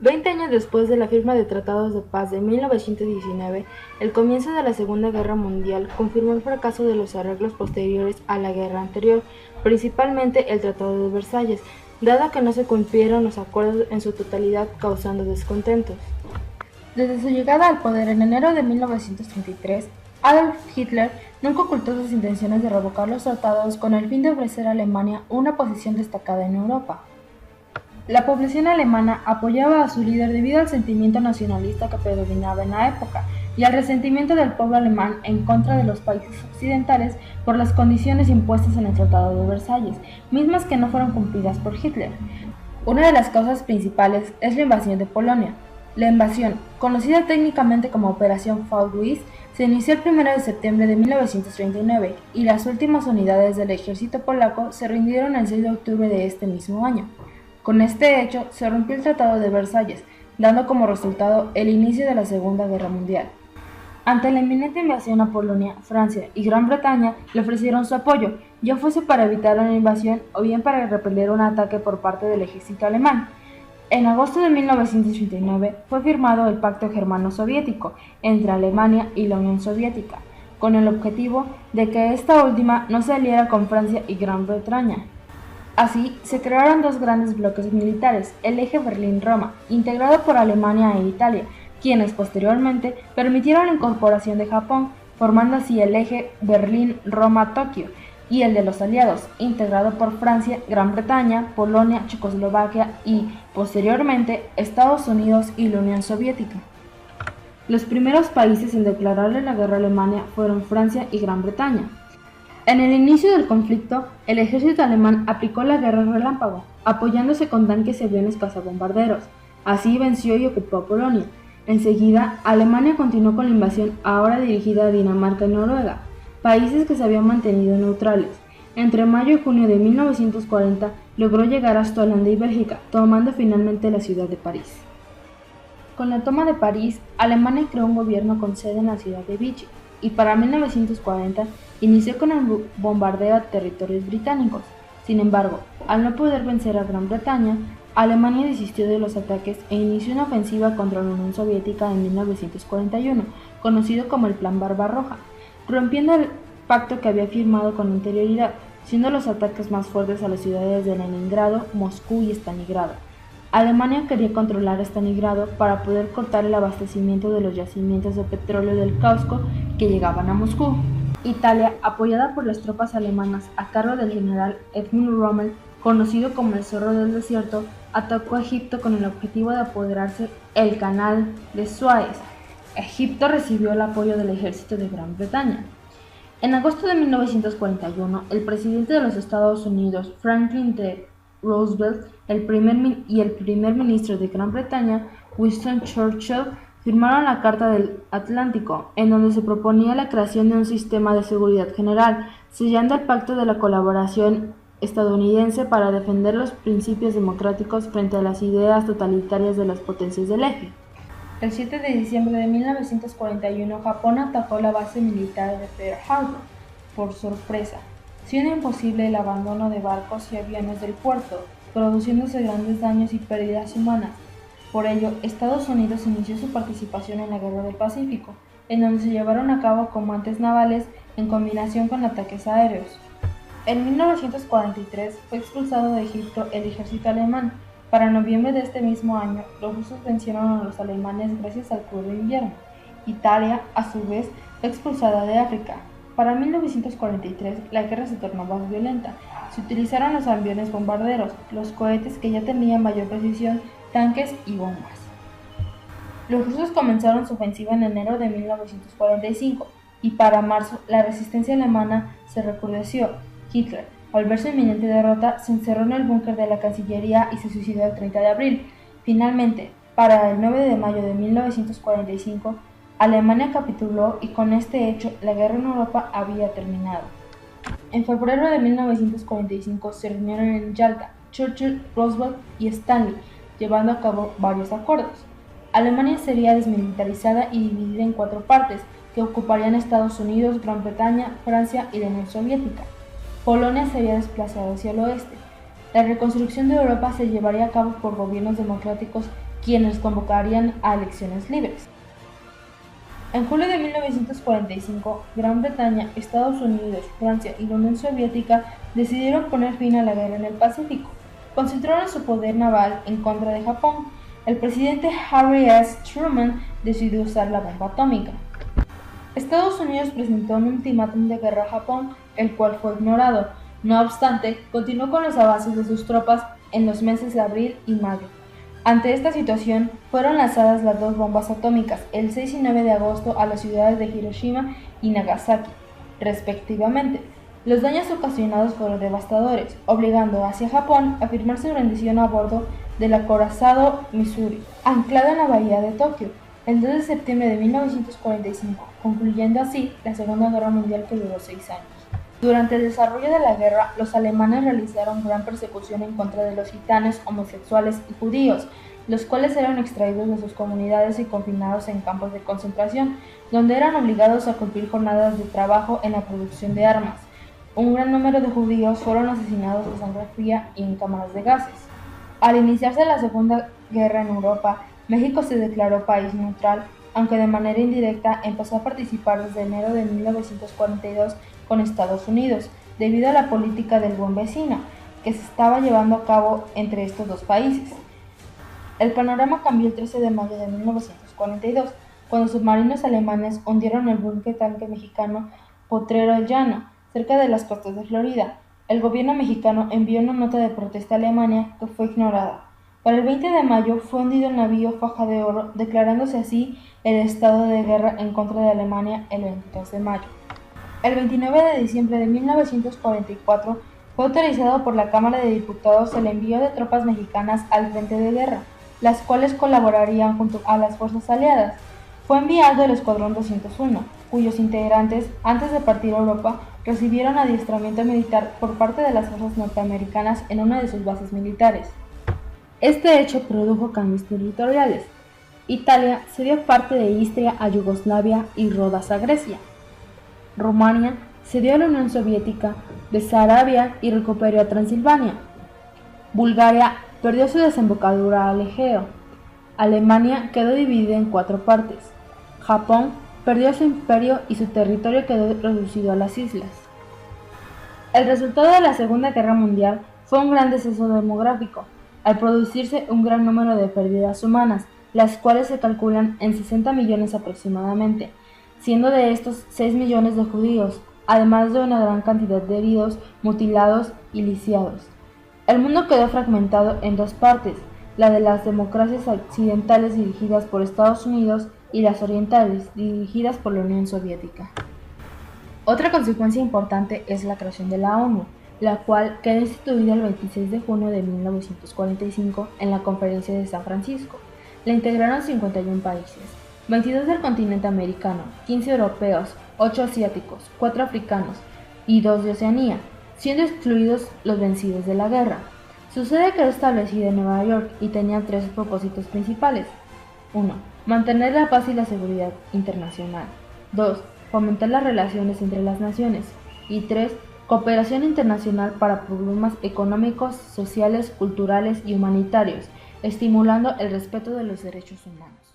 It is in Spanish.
20 años después de la firma de tratados de paz de 1919, el comienzo de la Segunda Guerra Mundial confirmó el fracaso de los arreglos posteriores a la guerra anterior, principalmente el Tratado de Versalles, dado que no se cumplieron los acuerdos en su totalidad, causando descontentos. Desde su llegada al poder en enero de 1933, Adolf Hitler nunca ocultó sus intenciones de revocar los tratados con el fin de ofrecer a Alemania una posición destacada en Europa. La población alemana apoyaba a su líder debido al sentimiento nacionalista que predominaba en la época y al resentimiento del pueblo alemán en contra de los países occidentales por las condiciones impuestas en el Tratado de Versalles, mismas que no fueron cumplidas por Hitler. Una de las causas principales es la invasión de Polonia. La invasión, conocida técnicamente como Operación Fall-Louis, se inició el 1 de septiembre de 1939 y las últimas unidades del ejército polaco se rindieron el 6 de octubre de este mismo año. Con este hecho, se rompió el Tratado de Versalles, dando como resultado el inicio de la Segunda Guerra Mundial. Ante la inminente invasión a Polonia, Francia y Gran Bretaña le ofrecieron su apoyo, ya fuese para evitar una invasión o bien para repeler un ataque por parte del ejército alemán. En agosto de 1939 fue firmado el Pacto Germano-Soviético entre Alemania y la Unión Soviética, con el objetivo de que esta última no se aliara con Francia y Gran Bretaña. Así, se crearon dos grandes bloques militares, el eje Berlín-Roma, integrado por Alemania e Italia, quienes posteriormente permitieron la incorporación de Japón, formando así el eje Berlín-Roma-Tokio, y el de los aliados, integrado por Francia, Gran Bretaña, Polonia, Checoslovaquia y, posteriormente, Estados Unidos y la Unión Soviética. Los primeros países en declararle la guerra a Alemania fueron Francia y Gran Bretaña. En el inicio del conflicto, el ejército alemán aplicó la guerra relámpago, apoyándose con tanques y aviones cazabombarderos. Así venció y ocupó Polonia. Enseguida, Alemania continuó con la invasión ahora dirigida a Dinamarca y Noruega, países que se habían mantenido neutrales. Entre mayo y junio de 1940 logró llegar hasta Holanda y Bélgica, tomando finalmente la ciudad de París. Con la toma de París, Alemania creó un gobierno con sede en la ciudad de Vichy, y para 1940 inició con el bombardeo a territorios británicos. Sin embargo, al no poder vencer a Gran Bretaña, Alemania desistió de los ataques e inició una ofensiva contra la Unión Soviética en 1941, conocido como el Plan Barbarroja, rompiendo el pacto que había firmado con anterioridad, siendo los ataques más fuertes a las ciudades de Leningrado, Moscú y Stalingrado. Alemania quería controlar Stalingrado para poder cortar el abastecimiento de los yacimientos de petróleo del Cáucaso que llegaban a Moscú. Italia, apoyada por las tropas alemanas a cargo del general Edmund Rommel, conocido como el Zorro del Desierto, atacó a Egipto con el objetivo de apoderarse el canal de Suez. Egipto recibió el apoyo del ejército de Gran Bretaña. En agosto de 1941, el presidente de los Estados Unidos, Franklin D. Roosevelt, y el primer ministro de Gran Bretaña, Winston Churchill, firmaron la Carta del Atlántico, en donde se proponía la creación de un sistema de seguridad general, sellando el Pacto de la Colaboración estadounidense para defender los principios democráticos frente a las ideas totalitarias de las potencias del eje. El 7 de diciembre de 1941, Japón atacó la base militar de Pearl Harbor por sorpresa, siendo imposible el abandono de barcos y aviones del puerto, produciéndose grandes daños y pérdidas humanas. Por ello, Estados Unidos inició su participación en la Guerra del Pacífico, en donde se llevaron a cabo combates navales en combinación con ataques aéreos. En 1943 fue expulsado de Egipto el ejército alemán. Para noviembre de este mismo año, los rusos vencieron a los alemanes gracias al crudo invierno. Italia, a su vez, fue expulsada de África. Para 1943, la guerra se tornó más violenta. Se utilizaron los aviones bombarderos, los cohetes que ya tenían mayor precisión, tanques y bombas. Los rusos comenzaron su ofensiva en enero de 1945 y para marzo la resistencia alemana se recrudeció. Hitler, al ver su inminente derrota, se encerró en el búnker de la Cancillería y se suicidó el 30 de abril. Finalmente, para el 9 de mayo de 1945, Alemania capituló y con este hecho la guerra en Europa había terminado. En febrero de 1945 se reunieron en Yalta Churchill, Roosevelt y Stanley, llevando a cabo varios acuerdos. Alemania sería desmilitarizada y dividida en 4 partes, que ocuparían Estados Unidos, Gran Bretaña, Francia y la Unión Soviética. Polonia sería desplazada hacia el oeste. La reconstrucción de Europa se llevaría a cabo por gobiernos democráticos quienes convocarían a elecciones libres. En julio de 1945, Gran Bretaña, Estados Unidos, Francia y la Unión Soviética decidieron poner fin a la guerra en el Pacífico. Concentraron su poder naval en contra de Japón. El presidente Harry S. Truman decidió usar la bomba atómica. Estados Unidos presentó un ultimátum de guerra a Japón, el cual fue ignorado. No obstante, continuó con los avances de sus tropas en los meses de abril y mayo. Ante esta situación, fueron lanzadas las dos bombas atómicas el 6 y 9 de agosto a las ciudades de Hiroshima y Nagasaki, respectivamente. Los daños ocasionados fueron devastadores, obligando hacia Japón a firmar su rendición a bordo del acorazado Missouri, anclado en la bahía de Tokio, el 2 de septiembre de 1945, concluyendo así la Segunda Guerra Mundial, que duró 6 años. Durante el desarrollo de la guerra, los alemanes realizaron gran persecución en contra de los gitanos, homosexuales y judíos, los cuales eran extraídos de sus comunidades y confinados en campos de concentración, donde eran obligados a cumplir jornadas de trabajo en la producción de armas. Un gran número de judíos fueron asesinados a sangre fría y en cámaras de gases. Al iniciarse la Segunda Guerra en Europa, México se declaró país neutral, aunque de manera indirecta empezó a participar desde enero de 1942 con Estados Unidos, debido a la política del buen vecino que se estaba llevando a cabo entre estos dos países. El panorama cambió el 13 de mayo de 1942, cuando submarinos alemanes hundieron el buque tanque mexicano Potrero El Llano, cerca de las costas de Florida. El gobierno mexicano envió una nota de protesta a Alemania, que fue ignorada. Para el 20 de mayo fue hundido el navío Faja de Oro, declarándose así el estado de guerra en contra de Alemania el 22 de mayo. El 29 de diciembre de 1944 fue autorizado por la Cámara de Diputados el envío de tropas mexicanas al frente de guerra, las cuales colaborarían junto a las fuerzas aliadas. Fue enviado el Escuadrón 201, cuyos integrantes, antes de partir a Europa, recibieron adiestramiento militar por parte de las fuerzas norteamericanas en una de sus bases militares. Este hecho produjo cambios territoriales. Italia cedió parte de Istria a Yugoslavia y Rodas a Grecia. Rumania cedió a la Unión Soviética, Besarabia y recuperó a Transilvania. Bulgaria perdió su desembocadura al Egeo. Alemania quedó dividida en 4 partes. Japón perdió su imperio y su territorio quedó reducido a las islas. El resultado de la Segunda Guerra Mundial fue un gran deceso demográfico, al producirse un gran número de pérdidas humanas, las cuales se calculan en 60 millones aproximadamente, siendo de estos 6 millones de judíos, además de una gran cantidad de heridos, mutilados y lisiados. El mundo quedó fragmentado en 2 partes, la de las democracias occidentales dirigidas por Estados Unidos y las orientales dirigidas por la Unión Soviética. Otra consecuencia importante es la creación de la ONU, la cual quedó instituida el 26 de junio de 1945 en la Conferencia de San Francisco. La integraron 51 países, 22 del continente americano, 15 europeos, 8 asiáticos, 4 africanos y 2 de Oceanía, siendo excluidos los vencidos de la guerra. Su sede quedó establecida en Nueva York y tenía 3 propósitos principales. 1. Mantener la paz y la seguridad internacional. 2. Fomentar las relaciones entre las naciones. Y 3. Cooperación internacional para problemas económicos, sociales, culturales y humanitarios, estimulando el respeto de los derechos humanos.